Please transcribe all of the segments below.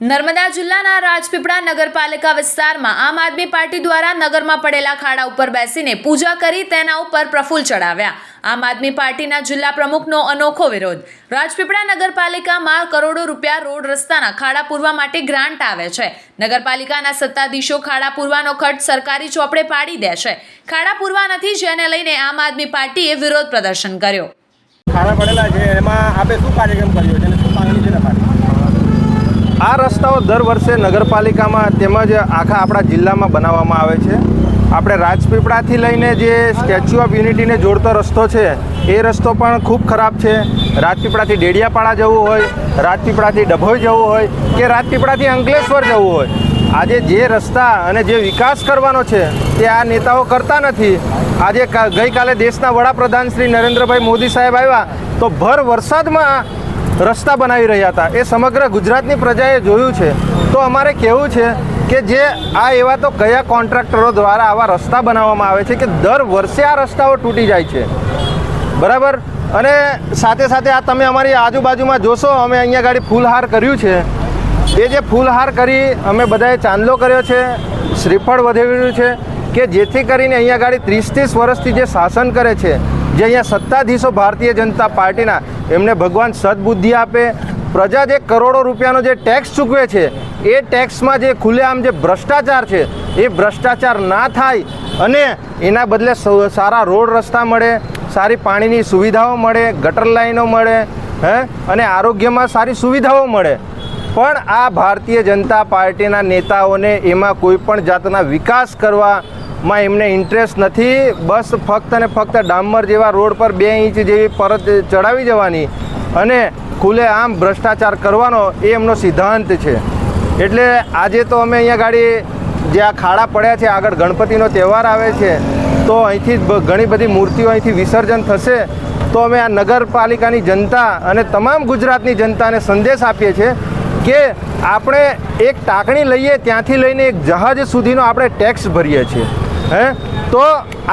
નર્મદા જિલ્લાના રાજપીપળા નગરપાલિકા વિસ્તારમાં આમ આદમી પાર્ટી દ્વારા નગરમાં પડેલા ખાડા ઉપર બેસીને પૂજા કરી તેના ઉપર પ્રફુલ્લ ચડાવ્યા। આમ આદમી પાર્ટીના જિલ્લા પ્રમુખનો અનોખો વિરોધ। રાજપીપળા નગરપાલિકામાં કરોડો રૂપિયા રોડ રસ્તાના ખાડા પૂરવા માટે ગ્રાન્ટ આવે છે। નગરપાલિકાના સત્તાધીશો ખાડા પૂરવાનો ખર્ચ સરકારી ચોપડે પાડી દે છે। ખાડા પૂરવા નથી, જેને લઈને આમ આદમી પાર્ટીએ વિરોધ પ્રદર્શન કર્યો। ખાડા પડેલા છે, એમાં આપણે શું કાર્યક્રમ કર્યો છે અને શું માંગણી છે તમારી? આ રસ્તાઓ દર વર્ષે નગરપાલિકામાં તેમજ આખા આપણા જિલ્લામાં બનાવવામાં આવે છે। આપણે રાજપીપળાથી લઈને જે સ્ટેચ્યુ ઓફ યુનિટીને જોડતો રસ્તો છે એ રસ્તો પણ ખૂબ ખરાબ છે। રાજપીપળાથી ડેડિયાપાડા જવું હોય, રાજપીપળાથી ડભોઈ જવું હોય કે રાજપીપળાથી અંકલેશ્વર જવું હોય, આજે જે રસ્તા અને જે વિકાસ કરવાનો છે તે આ નેતાઓ કરતા નથી। આજે ગઈકાલે દેશના વડાપ્રધાન શ્રી નરેન્દ્રભાઈ મોદી સાહેબ આવ્યા તો ભર વરસાદમાં રસ્તા બનાવી રહ્યા હતા। એ સમગ્ર ગુજરાતની પ્રજાએ જોયું છે। તો અમારે કહેવું છે કે જે આ એવા તો કયા કોન્ટ્રાક્ટરો દ્વારા આવા રસ્તા બનાવવામાં આવે છે કે દર વર્ષે આ રસ્તાઓ તૂટી જાય છે, બરાબર। અને સાથે સાથે આ તમે અમારી આજુબાજુમાં જોશો, અમે અહીંયા ગાડી ફૂલહાર કર્યું છે। એ જે ફૂલહાર કરી અમે બધાએ ચાંદલો કર્યો છે, શ્રીફળ વધાવ્યું છે કે જેથી કરીને અહીંયા ગાડી 30 વર્ષથી જે શાસન કરે છે, જે અહીંયા સત્તાધીશો ભારતીય જનતા પાર્ટીના, એમને ભગવાન સદબુદ્ધિ આપે। પ્રજા જે કરોડો રૂપિયાનો જે ટેક્સ ચૂકવે છે એ ટેક્સમાં જે ખુલ્લેઆમ જે ભ્રષ્ટાચાર છે એ ભ્રષ્ટાચાર ના થાય અને એના બદલે સારા રોડ રસ્તા મળે, સારી પાણીની સુવિધાઓ મળે, ગટર લાઈનો મળે, અને આરોગ્યમાં સારી સુવિધાઓ મળે। પણ આ ભારતીય જનતા પાર્ટીના નેતાઓને એમાં કોઈ પણ જાતના વિકાસ કરવામાં એમને ઇન્ટરેસ્ટ નથી। બસ ફક્ત અને ફક્ત ડામર જેવા રોડ પર 2 ઇંચ જેવી પરત ચડાવી જવાની અને ખુલ્લેઆમ ભ્રષ્ટાચાર કરવાનો એ એમનો સિદ્ધાંત છે। એટલે આજે તો અમે અહીંયા ગાડી જે આ ખાડા પડ્યા છે, આગળ ગણપતિનો તહેવાર આવે છે તો અહીંથી ઘણી બધી મૂર્તિઓ અહીંથી વિસર્જન થશે। તો અમે આ નગરપાલિકાની જનતા અને તમામ ગુજરાતની જનતાને સંદેશ આપીએ છીએ કે આપણે એક ટાંકણી લઈએ ત્યાંથી લઈને એક જહાજ સુધીનો આપણે ટેક્સ ભરીએ છીએ। તો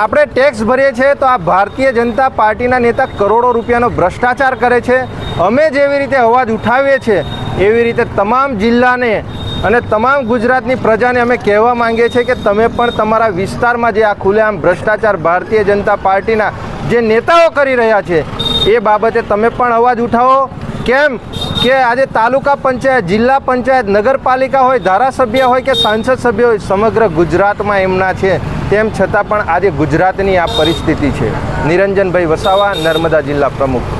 આપણે ટેક્સ ભરીએ છીએ તો આ ભારતીય જનતા પાર્ટીના નેતા કરોડો રૂપિયાનો ભ્રષ્ટાચાર કરે છે। અમે જેવી રીતે અવાજ ઉઠાવીએ છીએ એવી રીતે તમામ જિલ્લાને અને તમામ ગુજરાતની પ્રજાને અમે કહેવા માંગીએ છીએ કે તમે પણ તમારા વિસ્તારમાં જે આ ખુલ્લેઆમ ભ્રષ્ટાચાર ભારતીય જનતા પાર્ટીના જે નેતાઓ કરી રહ્યા છે એ બાબતે તમે પણ અવાજ ઉઠાવો। કેમ કે આજે તાલુકા પંચાયત, જિલ્લા પંચાયત, નગરપાલિકા હોય, ધારાસભ્ય હોય કે સાંસદ સભ્ય હોય, સમગ્ર ગુજરાતમાં એમના છે। તેમ છતાં પણ આજે ગુજરાતની આ પરિસ્થિતિ છે। નિરંજનભાઈ વસાવા, નર્મદા જિલ્લા પ્રમુખ।